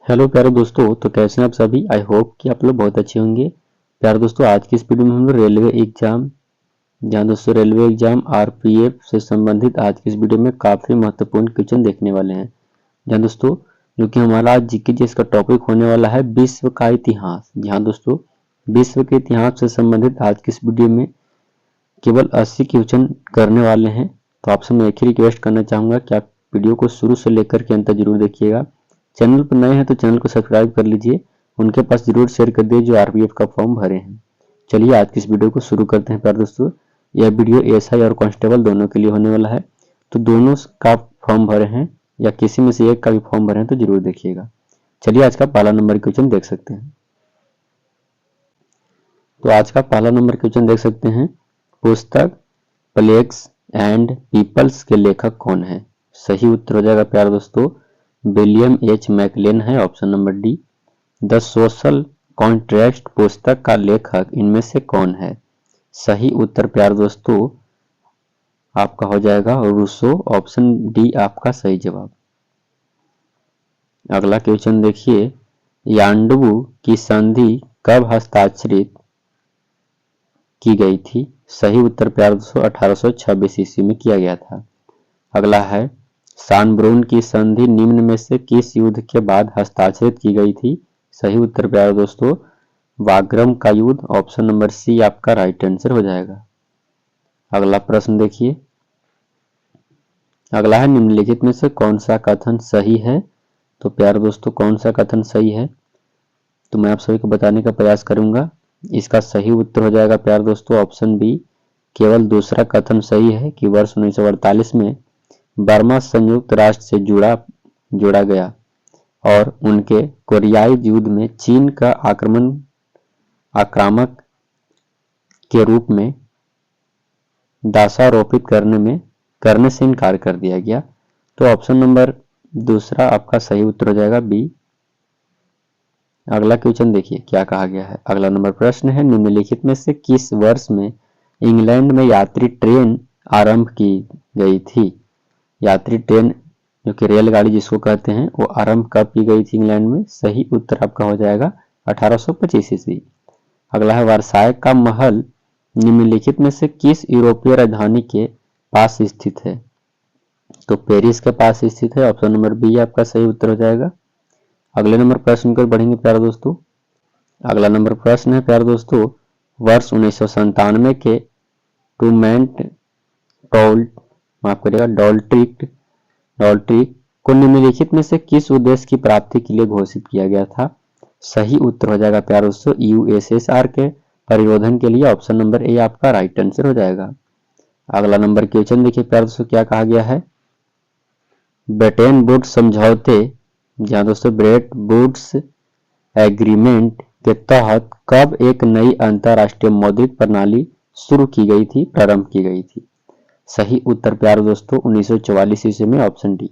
Hello प्यारे दोस्तों, तो कैसे हैं आप सभी। आई होप कि आप लोग बहुत अच्छे होंगे। प्यारे दोस्तों, आज की इस वीडियो में हम लोग रेलवे एग्जाम, जहाँ दोस्तों रेलवे एग्जाम आरपीएफ से संबंधित आज की इस वीडियो में काफ़ी महत्वपूर्ण क्वेश्चन देखने वाले हैं। जहाँ दोस्तों जो कि हमारा आज जीके जी इसका टॉपिक होने वाला है विश्व का इतिहास। जहाँ दोस्तों विश्व के इतिहास से संबंधित आज की इस वीडियो में केवल 80 क्वेश्चन करने वाले हैं। तो आपसे मैं एक ही रिक्वेस्ट करना चाहूँगा कि आप वीडियो को शुरू से लेकर के अंत तक जरूर देखिएगा। चैनल पर नए हैं तो चैनल को सब्सक्राइब कर लीजिए, उनके पास जरूर शेयर कर दिए जो आरपीएफ का फॉर्म भरे हैं। चलिए आज की इस वीडियो को शुरू करते हैं। प्यारे दोस्तों, यह वीडियो एएसआई और कांस्टेबल दोनों के लिए होने वाला है। तो दोनों का फॉर्म भरे हैं या किसी में से एक का भी फॉर्म भरे हैं तो जरूर देखिएगा। चलिए आज का पहला नंबर क्वेश्चन देख सकते हैं। तो आज का पहला नंबर क्वेश्चन देख सकते हैं। पुस्तक प्लेग्स एंड पीपल्स के लेखक कौन है। सही उत्तर हो जाएगा प्यारे दोस्तों विलियम एच मैकलेन है, option number D. The social contract पुस्तक का लेखक इनमें से कौन है। सही उत्तर प्यारे दोस्तों आपका हो जाएगा रूसो, ऑप्शन डी आपका सही जवाब। अगला क्वेश्चन देखिए, यांडबू की संधि कब हस्ताक्षरित की गई थी। सही उत्तर प्यारे दोस्तों 1826 ईस्वी में किया गया था। अगला है, सांब्रून की संधि निम्न में से किस युद्ध के बाद हस्ताक्षरित की गई थी। सही उत्तर प्यारे दोस्तों वाग्रम का युद्ध, ऑप्शन नंबर सी आपका राइट आंसर हो जाएगा। अगला प्रश्न देखिए, अगला है निम्नलिखित में से कौन सा कथन सही है। तो प्यारे दोस्तों कौन सा कथन सही है तो मैं आप सभी को बताने का प्रयास करूंगा। इसका सही उत्तर हो जाएगा प्यारे दोस्तों ऑप्शन बी, केवल दूसरा कथन सही है कि वर्ष 1948 में बर्मा संयुक्त राष्ट्र से जोड़ा गया और उनके कोरियाई युद्ध में चीन का आक्रामक के रूप में दासारोपित करने से इनकार कर दिया गया। तो ऑप्शन नंबर दूसरा आपका सही उत्तर हो जाएगा बी। अगला क्वेश्चन देखिए क्या कहा गया है। अगला नंबर प्रश्न है, निम्नलिखित में से किस वर्ष में इंग्लैंड में यात्री ट्रेन आरंभ की गई थी। यात्री ट्रेन जो कि रेलगाड़ी जिसको कहते हैं वो आरंभ कब की गई थी इंग्लैंड में। सही उत्तर आपका हो जाएगा 1825 ईस्वी। अगला है, वर्साय का महल निम्नलिखित में से किस यूरोपीय राजधानी के पास स्थित है। तो पेरिस के पास स्थित है, ऑप्शन नंबर बी आपका सही उत्तर हो जाएगा। अगले नंबर प्रश्न पर बढ़ेंगे प्यारे दोस्तों। अगला नंबर प्रश्न है प्यारे दोस्तों, वर्ष 1997 के टूमेंट डॉल्ट्रिक को निम्नलिखित में से किस उद्देश्य की प्राप्ति के लिए घोषित किया गया था। सही उत्तर हो जाएगा प्यारे दोस्तों यूएसएसआर के परिरोधन के लिए, ऑप्शन नंबर ए आपका राइट आंसर हो जाएगा। अगला नंबर क्वेश्चन देखिए प्यारे दोस्तों क्या कहा गया है। ब्रेटन वुड्स समझौते, जहाँ दोस्तों ब्रेट वुड्स एग्रीमेंट के तहत कब एक नई अंतरराष्ट्रीय मौद्रिक प्रणाली प्रारंभ की गई थी। सही उत्तर प्यारे दोस्तों 1944 ईस्वी में, ऑप्शन डी।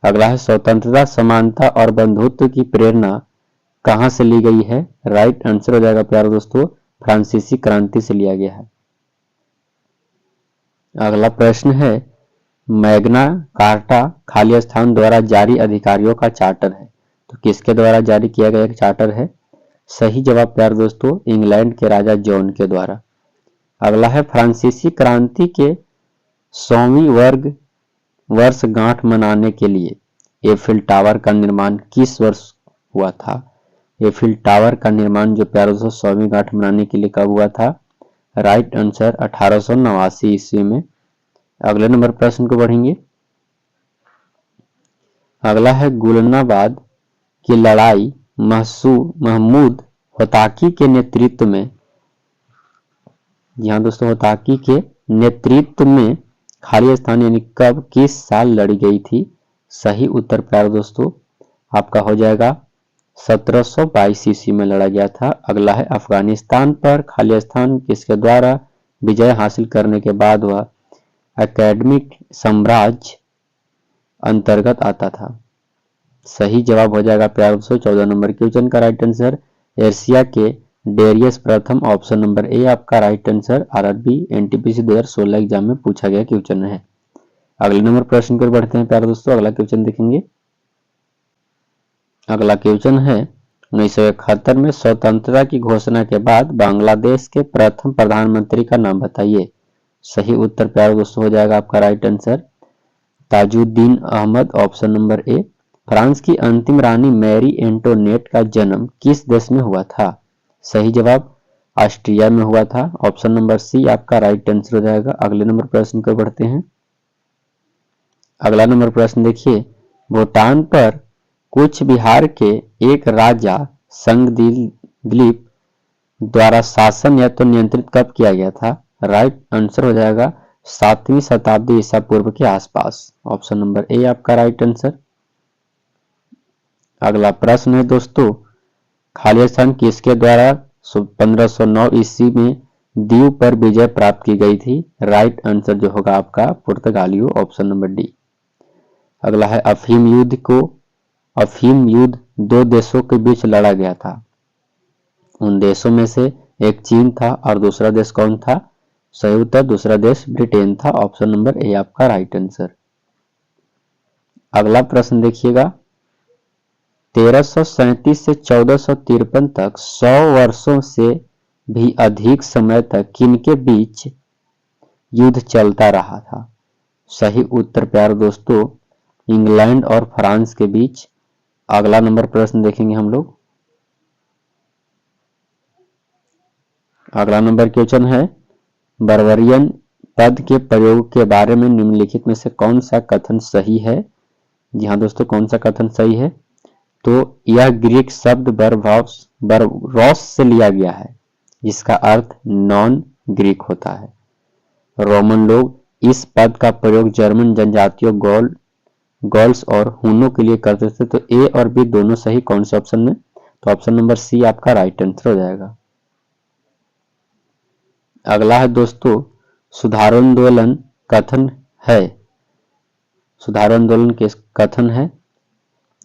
अगला है, स्वतंत्रता समानता और बंधुत्व की प्रेरणा कहां से ली गई है। राइट आंसर हो जाएगा प्यारे दोस्तों फ्रांसीसी क्रांति से लिया गया है। अगला प्रश्न है, मैग्ना कार्टा खालिस्तान द्वारा जारी अधिकारियों का चार्टर है। तो किसके द्वारा जारी किया गया एक चार्टर है। सही जवाब प्यारे दोस्तों इंग्लैंड के राजा जॉन के द्वारा। अगला है, फ्रांसीसी क्रांति के 100वीं वर्षगांठ मनाने के लिए एफिल टावर का निर्माण किस वर्ष हुआ था। एफिल टावर का निर्माण जो प्यारे दोस्तों 100वीं गांठ मनाने के लिए कब हुआ था। राइट आंसर 1889 ईस्वी में। अगले नंबर प्रश्न को बढ़ेंगे। अगला है, गुलनाबाद की लड़ाई महमूद होताकी के नेतृत्व में, यहाँ दोस्तों होताकी के नेतृत्व में खालिस्तान यानी कब किस साल लड़ी गई थी। सही उत्तर प्यारे दोस्तों आपका हो जाएगा 1722 ईस्वी में लड़ा गया था। अगला है, अफगानिस्तान पर खालिस्तान किसके द्वारा विजय हासिल करने के बाद वह एकेडमिक साम्राज्य अंतर्गत आता था। सही जवाब हो जाएगा प्यारे दोस्तों 14 नंबर क्वेश्चन का राइट आंसर एशिया के डेरियस प्रथम, ऑप्शन नंबर ए आपका right answer RRB NTPC 2016 exam में पूछा गया क्वेश्चन है। अगले नंबर प्रश्न पर बढ़ते हैं प्यारे दोस्तों। अगला क्वेश्चन देखेंगे। अगला क्वेश्चन है 1971 में स्वतंत्रता की घोषणा के बाद बांग्लादेश के प्रथम प्रधानमंत्री का नाम बताइए। सही उत्तर प्यारे दोस्तों हो जाएगा आपका right answer Tajuddin Ahmad, option number A. France की अंतिम रानी मैरी एंटोनेट का जन्म किस देश में हुआ था? सही जवाब ऑस्ट्रिया में हुआ था, ऑप्शन नंबर सी आपका राइट आंसर हो जाएगा। अगले नंबर प्रश्न को बढ़ते हैं। अगला नंबर प्रश्न देखिए, भूटान पर कूच बिहार के एक राजा संगदिलीप द्वारा शासन या तो नियंत्रित कब किया गया था? राइट आंसर हो जाएगा 7वीं शताब्दी ईसा पूर्व के आसपास, ऑप्शन नंबर ए आपका राइट आंसर। अगला प्रश्न है दोस्तों, खालिस्तान किसके द्वारा 1509 ईस्वी में दीव पर विजय प्राप्त की गई थी? राइट आंसर जो होगा आपका पुर्तगालियों, ऑप्शन नंबर डी। अगला है अफीम युद्ध दो देशों के बीच लड़ा गया था, उन देशों में से एक चीन था और दूसरा देश कौन था? सही उत्तर दूसरा देश ब्रिटेन था, ऑप्शन नंबर ए आपका राइट आंसर। अगला प्रश्न देखिएगा, 1337 से 1453 तक 100 वर्षों से भी अधिक समय तक किनके बीच युद्ध चलता रहा था? सही उत्तर प्यारे दोस्तों इंग्लैंड और फ्रांस के बीच। अगला नंबर प्रश्न देखेंगे हम लोग। अगला नंबर क्वेश्चन है, बर्बरियन पद के प्रयोग के बारे में निम्नलिखित में से कौन सा कथन सही है? जी हाँ दोस्तों, कौन सा कथन सही है? तो यह ग्रीक शब्द बर्बरोस से लिया गया है, जिसका अर्थ नॉन ग्रीक होता है। रोमन लोग इस पद का प्रयोग जर्मन जनजातियों गॉल्स और हुनों के लिए करते थे। तो ए और बी दोनों सही, कौन से ऑप्शन में? तो ऑप्शन नंबर सी आपका राइट आंसर हो जाएगा। अगला है दोस्तों, सुधारोत्तोलन कथन है, सुधारोत्तोलन किस कथन है?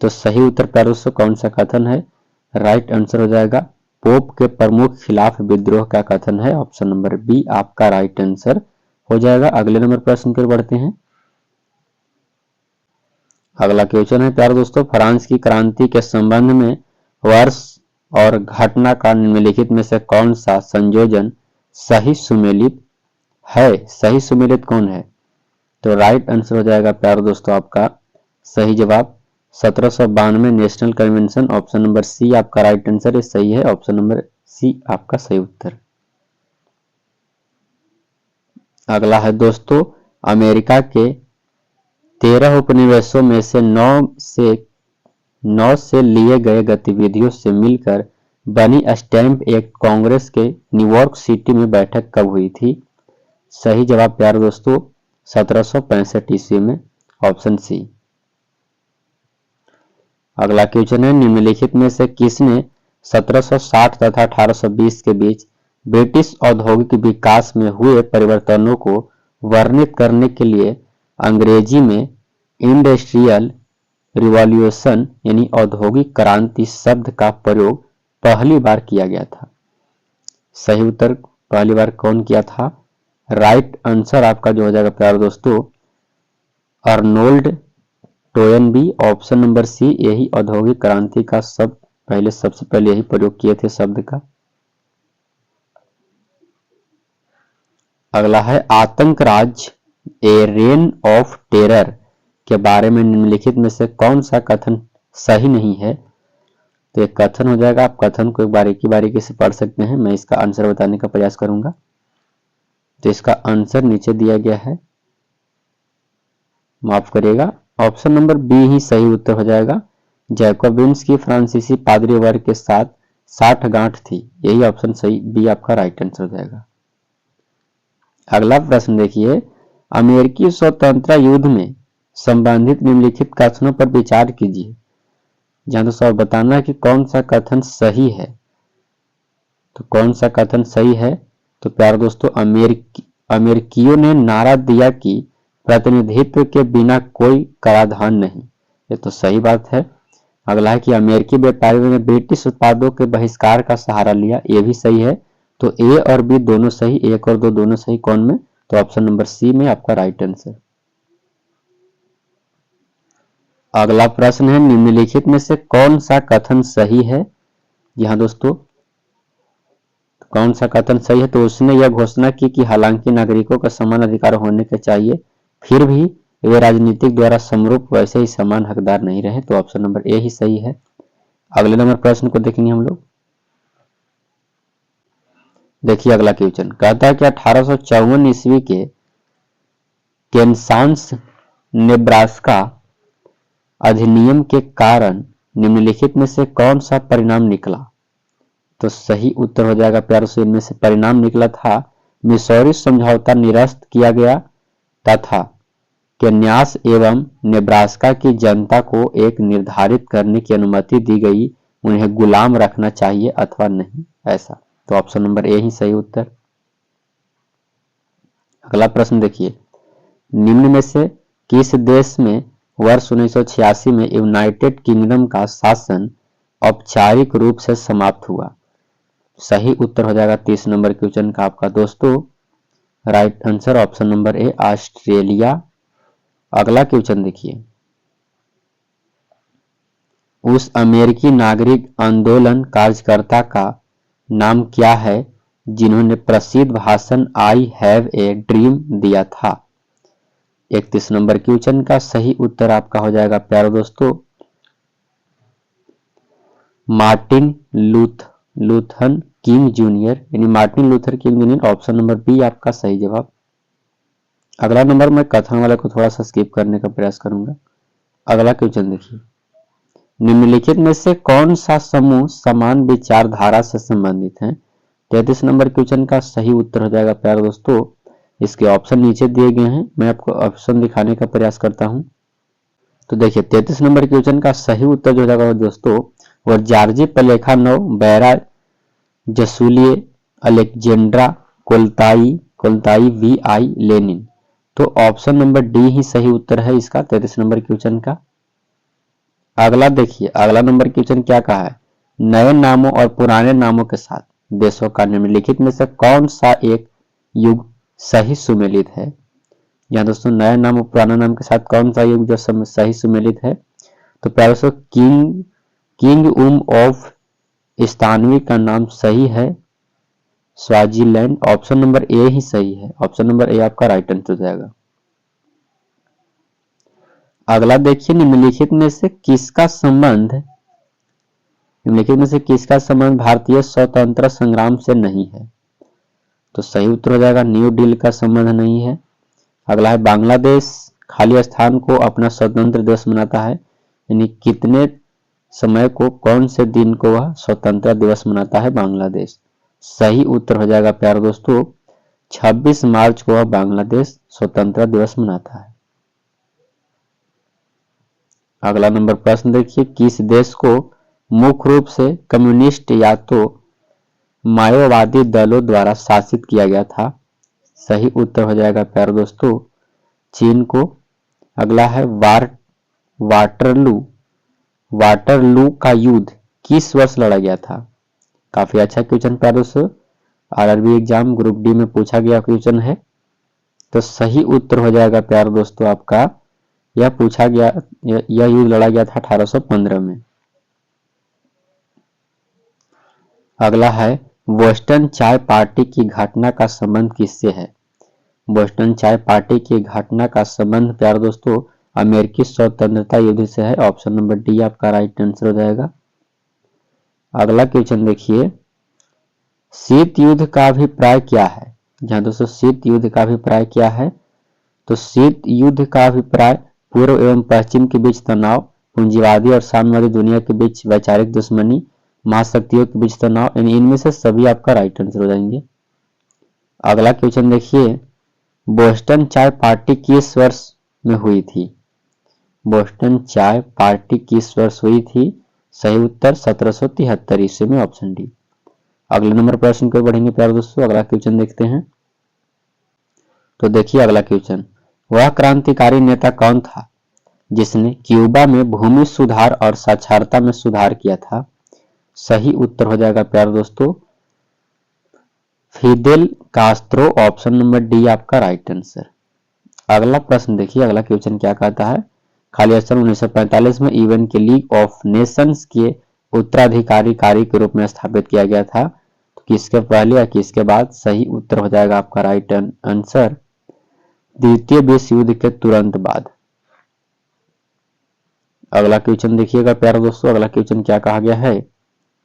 तो सही उत्तर प्यारे दोस्तों कौन सा कथन है? राइट आंसर हो जाएगा पोप के प्रमुख खिलाफ विद्रोह का कथन है, ऑप्शन नंबर बी आपका राइट आंसर हो जाएगा। अगले नंबर प्रश्न पर बढ़ते हैं। अगला क्वेश्चन है प्यारे दोस्तों, फ्रांस की क्रांति के संबंध में वर्ष और घटना का निम्नलिखित में से कौन सा संयोजन सही सुमेलित है? सही सुमेलित कौन है? तो राइट आंसर हो जाएगा प्यारे दोस्तों आपका सही जवाब 1792 national convention, option number C आपका राइट आंसर है, सही है, ऑप्शन नंबर सी आपका सही उत्तर। अगला है दोस्तों, अमेरिका के 13 उपनिवेशों में से 9 से लिए गए गतिविधियों से मिलकर बनी स्टैंप एक्ट कांग्रेस के न्यूयॉर्क सिटी में बैठक कब हुई थी? सही जवाब प्यारे दोस्तों 1765 ईस्वी में, ऑप्शन सी। अगला क्वेश्चन है, निम्नलिखित में से किसने 1760 तथा 1820 के बीच ब्रिटिश औद्योगिक विकास में हुए परिवर्तनों को वर्णित करने के लिए अंग्रेजी में इंडस्ट्रियल रिवॉल्यूशन यानी औद्योगिक क्रांति शब्द का प्रयोग पहली बार किया गया था? सही उत्तर पहली बार कौन किया था? राइट आंसर आपका जो हो जाएगा प्यारे दोस्तों अर्नोल्ड टोयनबी, ऑप्शन नंबर सी, यही औद्योगिक क्रांति का सबसे पहले यही प्रयोग किए थे शब्द का। अगला है, आतंक राज ए रेन ऑफ टेरर के बारे में निम्नलिखित में से कौन सा कथन सही नहीं है? तो ये कथन हो जाएगा, आप कथन को एक बारीकी से पढ़ सकते हैं, मैं इसका आंसर बताने का प्रयास करूंगा। तो इसका आंसर नीचे दिया गया है, माफ करिएगा, ऑप्शन नंबर बी ही सही उत्तर हो जाएगा। जैकोबिन्स की फ्रांसीसी पादरी वर्ग के साथ साठगांठ थी, यही ऑप्शन सही बी आपका राइट आंसर हो जाएगा। अगला प्रश्न देखिए, अमेरिकी स्वतंत्रता युद्ध में संबंधित निम्नलिखित कथनों पर विचार कीजिए। जहां दोस्तों बताना है कि कौन सा कथन सही है। तो कौन सा कथन सही है? तो प्यारे दोस्तों अमेरिकियों ने नारा दिया कि प्रतिनिधित्व के बिना कोई कराधान नहीं, ये तो सही बात है। अगला है कि अमेरिकी व्यापारियों ने ब्रिटिश उत्पादों के बहिष्कार का सहारा लिया, ये भी सही है। तो ए और बी दोनों सही, एक और दो दोनों सही, कौन में? तो ऑप्शन नंबर सी में आपका राइट आंसर। अगला प्रश्न है, निम्नलिखित में से कौन सा कथन सही है। जी हाँ दोस्तों, कौन सा कथन सही है, तो उसने यह घोषणा की कि हालांकि नागरिकों का समान अधिकार होने के चाहिए, फिर भी वे राजनीतिक द्वारा समरूप वैसे ही समान हकदार नहीं रहे। तो ऑप्शन नंबर ए ही सही है। अगले नंबर प्रश्न को देखेंगे हम लोग। देखिए अगला क्वेश्चन कहता है कि 1854 ईस्वी के केनसास नेब्रास्का अधिनियम के कारण निम्नलिखित में से कौन सा परिणाम निकला। तो सही उत्तर हो जाएगा प्यारों से, इनमें से परिणाम निकला था मिसौरी समझौता निरस्त किया गया तथा केन्यास एवं नेब्रास्का की जनता को एक निर्धारित करने की अनुमति दी गई, उन्हें गुलाम रखना चाहिए अथवा नहीं, ऐसा। तो ऑप्शन नंबर ए ही सही उत्तर। अगला प्रश्न देखिए, निम्न में से किस देश में वर्ष 1986 में यूनाइटेड किंगडम का शासन औपचारिक रूप से समाप्त हुआ। सही उत्तर हो जाएगा 30 नंबर क्वेश्चन का आपका दोस्तों, right answer option number A Australia. अगला क्वेश्चन देखिए, उस अमेरिकी नागरिक आंदोलन कार्यकर्ता का नाम क्या है जिन्होंने प्रसिद्ध भाषण आई हैव ए ड्रीम दिया था। 31 नंबर क्वेश्चन का सही उत्तर आपका हो जाएगा प्यारे दोस्तों मार्टिन लूथर किंग जूनियर, यानी Martin Luther King junior. Option number B आपका सही जवाब। अगला नंबर मैं कथन वाले को थोड़ा सा स्किप करने का प्रयास करूंगा। अगला क्वेश्चन देखिए, निम्नलिखित में से कौन सा समूह समान विचारधारा से संबंधित है। 33 नंबर क्वेश्चन का सही उत्तर हो जाएगा प्यारे दोस्तों, इसके ऑप्शन नीचे दिए गए हैं, मैं आपको ऑप्शन दिखाने का प्रयास करता हूं। तो देखिए 33 नंबर क्वेश्चन का सही उत्तर जो हो जाएगा दोस्तों वो Georgi Plekhanov, Vera Zasulich, Alexandra Kollontai V I Lenin. तो ऑप्शन नंबर डी ही सही उत्तर है इसका 33 नंबर क्वेश्चन का। अगला देखिए, अगला नंबर क्वेश्चन क्या कहा है, नए नामों और पुराने नामों के साथ देशों का निम्नलिखित में से कौन सा एक युग सही सुमेलित है। यहाँ दोस्तों नया नाम और पुराना नाम के साथ कौन सा युग जो सही सुमेलित है। तो प्यारे दोस्तों किंग ऑफ स्थानवी का नाम सही है स्वाजीलैंड। ऑप्शन नंबर ए ही सही है, ऑप्शन नंबर ए आपका राइट आंसर हो जाएगा। अगला देखिए, निम्नलिखित में से किसका संबंध भारतीय स्वतंत्रता संग्राम से नहीं है। तो सही उत्तर हो जाएगा न्यू डील का संबंध नहीं है। अगला है बांग्लादेश खाली स्थान को अपना स्वतंत्र दिवस मनाता है, यानी कितने समय को कौन से दिन को वह स्वतंत्रता दिवस मनाता है बांग्लादेश। सही उत्तर हो जाएगा प्यारे दोस्तों 26 मार्च को वह बांग्लादेश स्वतंत्रता दिवस मनाता है। अगला नंबर प्रश्न देखिए, किस देश को मुख्य रूप से कम्युनिस्ट या तो माओवादी दलों द्वारा शासित किया गया था। सही उत्तर हो जाएगा प्यारे दोस्तों चीन को। अगला है वाटरलू का युद्ध किस वर्ष लड़ा गया था। काफी अच्छा क्वेश्चन प्यारे दोस्तों, आरआरबी एग्जाम ग्रुप डी में पूछा गया क्वेश्चन है। तो सही उत्तर हो जाएगा प्यारे दोस्तों आपका यह युद्ध लड़ा गया था 1815 में। अगला है बोस्टन चाय पार्टी की घटना का संबंध किससे है। बोस्टन चाय पार्टी की घटना का संबंध प्यारे दोस्तों अमेरिकी स्वतंत्रता युद्ध से है। ऑप्शन नंबर डी आपका राइट आंसर हो जाएगा। अगला क्वेश्चन देखिए, शीत युद्ध का अभिप्राय क्या है। जहां दोस्तों शीत युद्ध का अभिप्राय क्या है, तो शीत युद्ध का अभिप्राय पूर्व एवं पश्चिम के बीच तनाव, पूंजीवादी और साम्यवादी दुनिया के बीच वैचारिक दुश्मनी, महाशक्तियों के बीच तनाव, यानी इनमें से सभी आपका राइट आंसर हो जाएंगे। अगला क्वेश्चन देखिए, बोस्टन चाय पार्टी किस वर्ष में हुई थी। बोस्टन चाय पार्टी किस वर्ष हुई थी। सही उत्तर 1773 ईस्वी में, ऑप्शन डी। अगले नंबर प्रश्न को बढ़ेंगे प्यारे दोस्तों, अगला क्वेश्चन देखते हैं। तो देखिए अगला क्वेश्चन, वह क्रांतिकारी नेता कौन था जिसने क्यूबा में भूमि सुधार और साक्षरता में सुधार किया था। सही उत्तर हो जाएगा प्यारे दोस्तों Fidel Castro. Option number D आपका राइट आंसर। अगला प्रश्न देखिए, अगला क्वेश्चन क्या कहता है, खाली स्थान 1945 में यूएन के लीग ऑफ नेशंस के उत्तराधिकारी के रूप में स्थापित किया गया था। तो किसके पहले या किसके बाद? सही उत्तर हो जाएगा आपका राइट आंसर द्वितीय विश्व युद्ध के तुरंत बाद। अगला क्वेश्चन देखिएगा प्यारे दोस्तों, अगला क्वेश्चन क्या कहा गया है?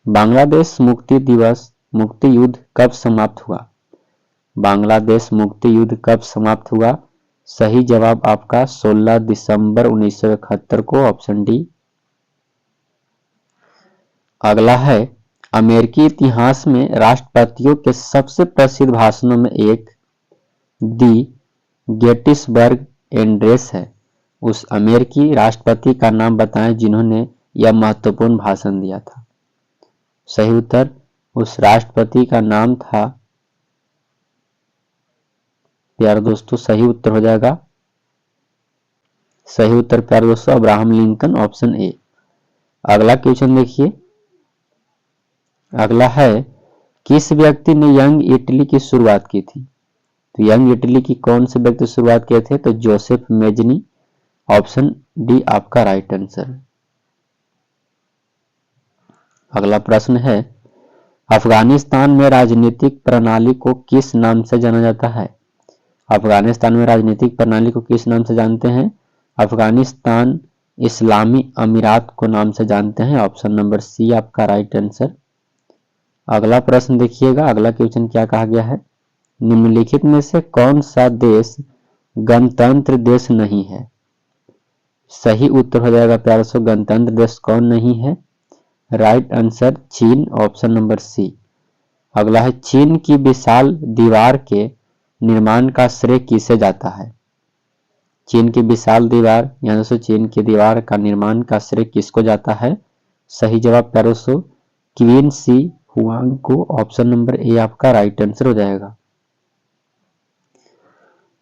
बांग्लादेश मुक्ति युद्ध कब समाप्त हुआ? बांग्लादेश मुक्ति युद्ध कब समाप्त हुआ? सही जवाब आपका 16 दिसंबर 1971 को, ऑप्शन डी। अगला है अमेरिकी इतिहास में राष्ट्रपतियों के सबसे प्रसिद्ध भाषणों में एक दी गेटिसबर्ग एड्रेस है। उस अमेरिकी राष्ट्रपति का नाम बताएं जिन्होंने यह महत्वपूर्ण भाषण दिया था। सही उत्तर उस राष्ट्रपति का नाम था प्यारे दोस्तों, सही उत्तर हो जाएगा, सही उत्तर प्यारे दोस्तों अब्राहम लिंकन, ऑप्शन ए। अगला क्वेश्चन देखिए, अगला है किस व्यक्ति ने यंग इटली की शुरुआत की थी? तो यंग इटली की कौन से व्यक्ति शुरुआत किए थे? तो जोसेफ मेजनी, ऑप्शन डी आपका राइट आंसर। अगला प्रश्न है अफगानिस्तान में राजनीतिक प्रणाली को किस नाम से जाना जाता है? अफगानिस्तान में राजनीतिक प्रणाली को किस नाम से जानते हैं? अफगानिस्तान इस्लामी अमीरात को नाम से जानते हैं, ऑप्शन नंबर सी आपका राइट आंसर। अगला प्रश्न देखिएगा, अगला क्वेश्चन क्या कहा गया है? निम्नलिखित में से कौन सा देश गणतंत्र देश नहीं है? सही उत्तर हो जाएगा प्यारे दोस्तों, गणतंत्र देश कौन नहीं है? राइट आंसर चीन, ऑप्शन नंबर सी। अगला है चीन की विशाल दीवार के निर्माण का श्रेय किसे जाता है? चीन की विशाल दीवार या दोस्तों चीन की दीवार का निर्माण का श्रेय किसको जाता है? सही जवाब प्यारे दोस्तों क्वीन सी हुआंग को, ऑप्शन नंबर ए आपका राइट आंसर हो जाएगा।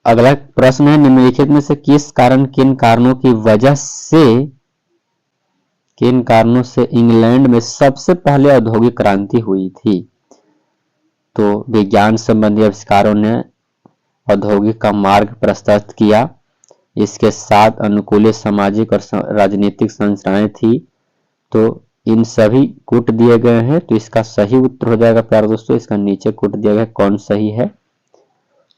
अगला प्रश्न है निम्नलिखित में से किस कारण किन कारणों से इंग्लैंड में सबसे पहले औद्योगिक क्रांति हुई थी? तो विज्ञान संबंधी आविष्कारों ने औद्योगिक का मार्ग प्रशस्त किया, इसके साथ अनुकूलित सामाजिक और राजनीतिक संरचनाएं थी, तो इन सभी कूट दिए गए हैं। तो इसका सही उत्तर हो जाएगा प्यारे दोस्तों, इसका नीचे कूट दिया गया कौन सही है?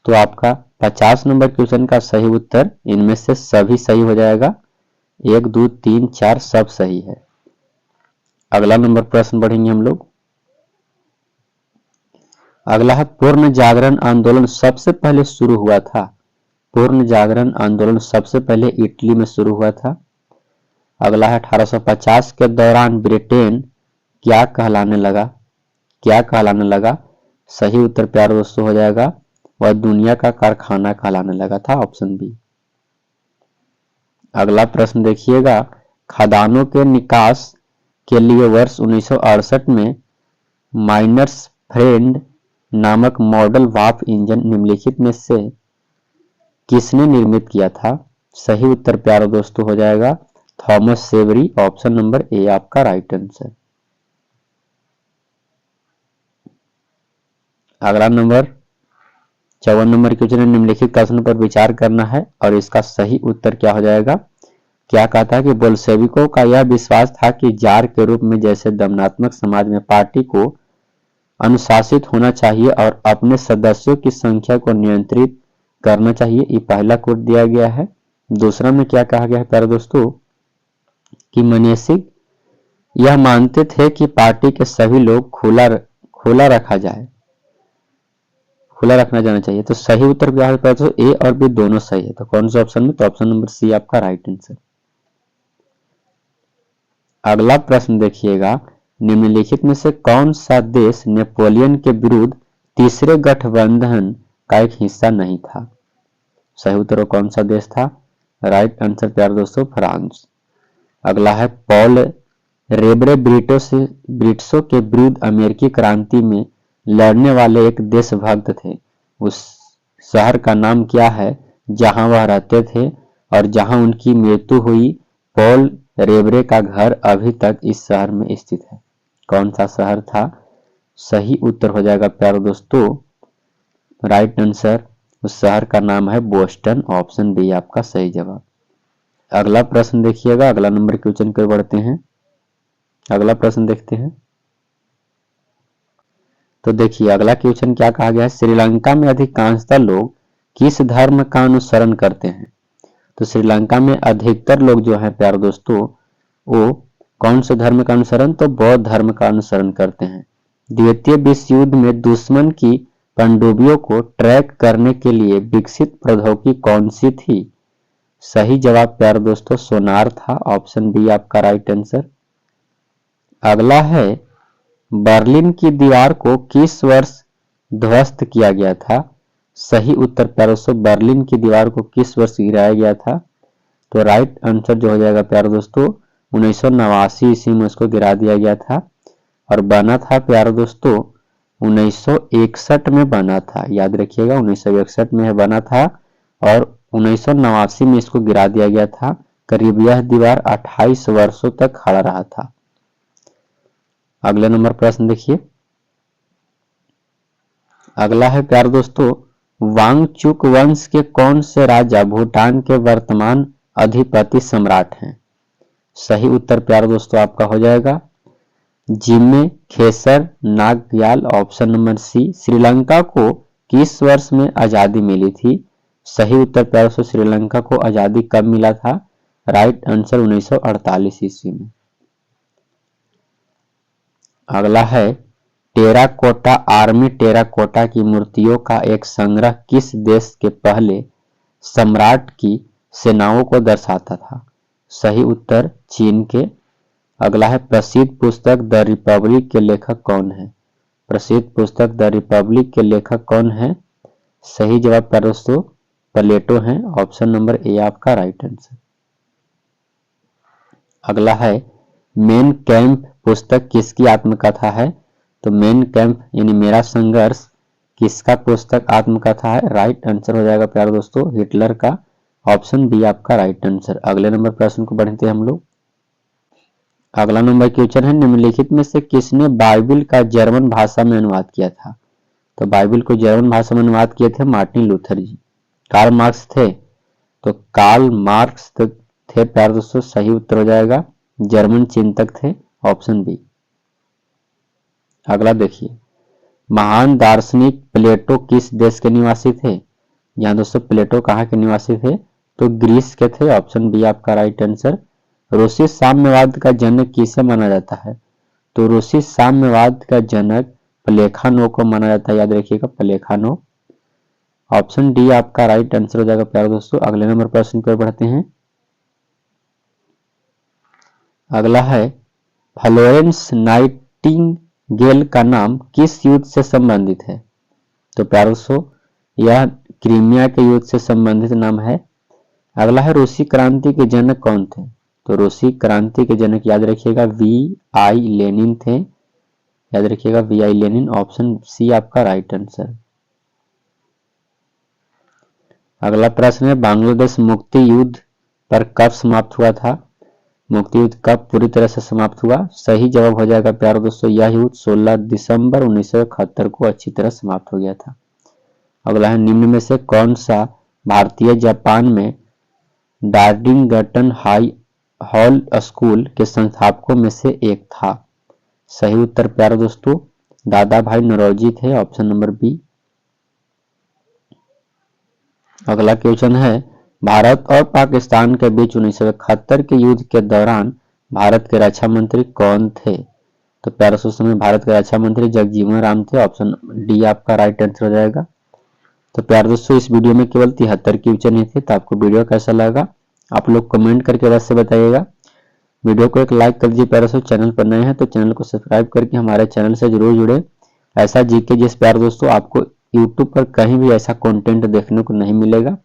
तो आपका 50 नंबर क्वेश्चन का सही उत्तर इनमें से सभी सही हो जाएगा, 1 2 3 4 सब सही है। अगला नंबर प्रश्न बढ़ेंगे हम लोग। अगला है पूर्ण जागरण आंदोलन सबसे पहले शुरू हुआ था? पूर्ण जागरण आंदोलन सबसे पहले इटली में शुरू हुआ था। अगला है 1850 के दौरान ब्रिटेन क्या कहलाने लगा? सही उत्तर प्यारे दोस्तों हो जाएगा वह दुनिया का कारखाना कहलाने लगा था, ऑप्शन बी। अगला प्रश्न देखिएगा, खदानों के निकास के लिए वर्ष 1968 में माइनर्स फ्रेंड नामक मॉडल वाफ इंजन निम्नलिखित में से किसने निर्मित किया था? सही उत्तर प्यारे दोस्तों हो जाएगा Thomas Savery, option number A आपका राइट आंसर। अगला नंबर 54 नंबर क्वेश्चन है, निम्नलिखित प्रश्न पर विचार करना है और इसका सही उत्तर क्या हो जाएगा? क्या कहता है कि बोल्शेविकों का यह विश्वास था कि जार के रूप में जैसे दमनात्मक समाज में पार्टी को अनुशासित होना चाहिए और अपने सदस्यों की संख्या को नियंत्रित करना चाहिए। ये पहला कोट दिया गया है। दूसरा में क्या कहा गया है प्यारे दोस्तों कि मनीषिक यह मानते थे कि पार्टी के सभी लोग खुला रखना जाना चाहिए। तो सही उत्तर क्या है तो ए और बी दोनों सही है। तो कौन सा ऑप्शन में? तो ऑप्शन नंबर सी आपका राइट आंसर। अगला प्रश्न देखिएगा, निम्नलिखित में से कौन सा देश नेपोलियन के विरुद्ध तीसरे गठबंधन का एक हिस्सा नहीं था? सही उत्तर कौन सा देश था? राइट आंसर प्यारे दोस्तों फ्रांस। अगला है पॉल रेब्रे ब्रिटिशों के विरुद्ध अमेरिकी क्रांति में लड़ने वाले एक देशभक्त थे। उस शहर का नाम क्या है जहां वह रहते थे और जहां उनकी मृत्यु हुई? पॉल रेब्रे का घर अभी तक इस शहर में स्थित है। कौन सा शहर था? सही उत्तर हो जाएगा प्यारे दोस्तों राइट आंसर उस शहर का नाम है बोस्टन, ऑप्शन बी आपका सही जवाब। अगला प्रश्न देखिएगा, अगला नंबर क्वेश्चन की ओर बढ़ते हैं। अगला प्रश्न देखते हैं। तो देखिए अगला क्वेश्चन क्या कहा गया है, श्रीलंका में अधिकांशतः लोग किस धर्म का अनुसरण करते हैं। तो श्रीलंका में अधिकतर लोग जो है प्यारे दोस्तों वो कौन से धर्म का अनुसरण, तो बौद्ध धर्म का अनुसरण करते हैं। द्वितीय विश्व युद्ध में दुश्मन की पनडुब्बियों को ट्रैक करने के लिए विकसित प्रौद्योगिकी कौन सी थी। सही जवाब प्यारे दोस्तों सोनार था, ऑप्शन बी आपका राइट आंसर। अगला है बर्लिन की दीवार को किस वर्ष ध्वस्त किया गया था। सही उत्तर प्यारे दोस्तों बर्लिन की दीवार को किस वर्ष गिराया गया था। तो राइट आंसर जो हो जाएगा प्यारे दोस्तों 1989 ईस्वी में उसको गिरा दिया गया था और बना था प्यारे दोस्तों 1961 में बना था। याद रखिएगा 1961 में बना था और 1989 में इसको गिरा दिया गया था। करीब यह दीवार 28 वर्षों तक खड़ा रहा था। अगले नंबर प्रश्न देखिए। अगला है प्यारे दोस्तों वांगचुक वंश के कौन से राजा भूटान के वर्तमान अधिपति सम्राट हैं। सही उत्तर प्यारे दोस्तों आपका हो जाएगा Jigme Khesar Namgyel, option number C. Sri Lanka को किस वर्ष में आजादी मिली थी। सही उत्तर प्यारे दोस्तों श्रीलंका को आजादी कब मिला था। राइट आंसर 1948 ईस्वी में। अगला है टेराकोटा आर्मी टेराकोटा की मूर्तियों का एक संग्रह किस देश के पहले सम्राट की सेनाओं को दर्शाता था। सही उत्तर चीन के। अगला है प्रसिद्ध पुस्तक द रिपब्लिक के लेखक कौन है। प्रसिद्ध पुस्तक द रिपब्लिक के लेखक कौन है। सही जवाब पर दोस्तों प्लेटो हैं, ऑप्शन नंबर ए आपका राइट आंसर। अगला है मेन कैंप पुस्तक किसकी आत्मकथा है। तो मेन कैंप यानी मेरा संघर्ष किसका पुस्तक आत्मकथा है। राइट आंसर हो जाएगा प्यारे दोस्तों हिटलर का, ऑप्शन बी आपका राइट आंसर। अगले नंबर प्रश्न को बढ़ते हैं हम लोग। अगला नंबर क्वेश्चन है निम्नलिखित में से किसने बाइबिल का जर्मन भाषा में अनुवाद किया था। तो बाइबिल को जर्मन भाषा में अनुवाद किए थे मार्टिन लूथर जी। कार्ल मार्क्स थे, तो कार्ल मार्क्स थे प्यारे दोस्तों, सही उत्तर हो जाएगा जर्मन चिंतक थे, ऑप्शन बी। अगला देखिए महान दार्शनिक प्लेटो किस देश के निवासी थे। यहाँ दोस्तों प्लेटो कहाँ के निवासी थे, तो ग्रीस के थे, ऑप्शन बी आपका राइट आंसर। रूसी साम्यवाद का जनक किसे माना जाता है। तो रूसी साम्यवाद का जनक प्लेखानोव को माना जाता है। याद रखिएगा प्लेखानोव, ऑप्शन डी आपका राइट आंसर हो जाएगा प्यारे दोस्तों। अगले नंबर प्रश्न पर बढ़ते हैं। अगला है फ्लोरेंस नाइटिंगेल का नाम किस युद्ध से संबंधित है। तो प्यारे दोस्तों यह क्रीमिया के युद्ध से संबंधित नाम है। अगला है रूसी क्रांति के जनक कौन थे। तो रूसी क्रांति के जनक याद रखिएगा V.I. लेनिन थे। याद रखिएगा V.I. लेनिन, ऑप्शन सी आपका राइट आंसर। अगला प्रश्न है बांग्लादेश मुक्ति युद्ध पर कब समाप्त हुआ था। मुक्ति युद्ध कब पूरी तरह से समाप्त हुआ। सही जवाब हो जाएगा प्यारे दोस्तों यह युद्ध 16 दिसंबर 1971 को अच्छी तरह समाप्त हो गया था। अगला है निम्न में से कौन सा भारतीय जापान में डार्डिंगटन हाई हॉल स्कूल के संस्थापकों में से एक था। सही उत्तर प्यारे दोस्तों दादा भाई नौरोजी थे, ऑप्शन नंबर बी। अगला क्वेश्चन है भारत और पाकिस्तान के बीच 1971 के युद्ध के दौरान भारत के रक्षा मंत्री कौन थे। तो प्यारे दोस्तों में भारत के रक्षा मंत्री जगजीवन राम थे, ऑप्शन डी आपका राइट आंसर हो जाएगा। तो प्यारे दोस्तों इस वीडियो में केवल 73 क्वेश्चन ही थे। तो आपको वीडियो कैसा लगा आप लोग कमेंट करके अवश्य बताइएगा। वीडियो को एक लाइक कर दीजिए। प्यारे दोस्तों चैनल पर नए हैं तो चैनल को सब्सक्राइब करके हमारे चैनल से जरूर जुड़े। ऐसा जीके जिस प्यारे दोस्तों आपको यूट्यूब पर कहीं भी ऐसा कंटेंट देखने को नहीं मिलेगा।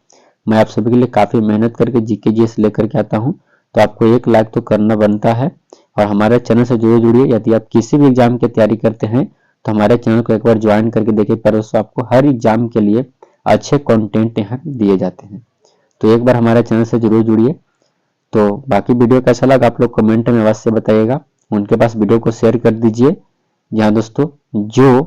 मैं आप सभी के लिए काफी मेहनत करके जीके जीएस लेकर के आता हूं, तो आपको एक लाइक तो करना बनता है और हमारे चैनल से जरूर जुड़िए। यदि आप किसी भी एग्जाम की तैयारी करते हैं तो हमारे चैनल को एक बार ज्वाइन करके देखिए। प्यारे दोस्तों आपको हर एग्जाम के लिए अच्छे कंटेंट यहाँ दिए जाते हैं, तो एक बार हमारे चैनल से जरूर जुड़िए। तो बाकी वीडियो कैसा लगा आप लोग कमेंट में अवश्य बताइएगा। उनके पास वीडियो को शेयर कर दीजिए जहाँ दोस्तों जो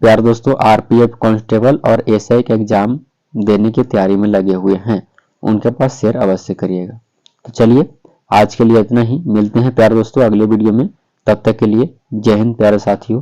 प्यारे दोस्तों आरपीएफ कांस्टेबल और एसआई के एग्जाम देने की तैयारी में लगे हुए हैं। उनके पास शेयर अवश्य करिएगा। तो चलिए आज के लिए इतना ही, मिलते हैं प्यारे दोस्तों अगले वीडियो में। तब तक के लिए जय हिंद प्यारे साथियों।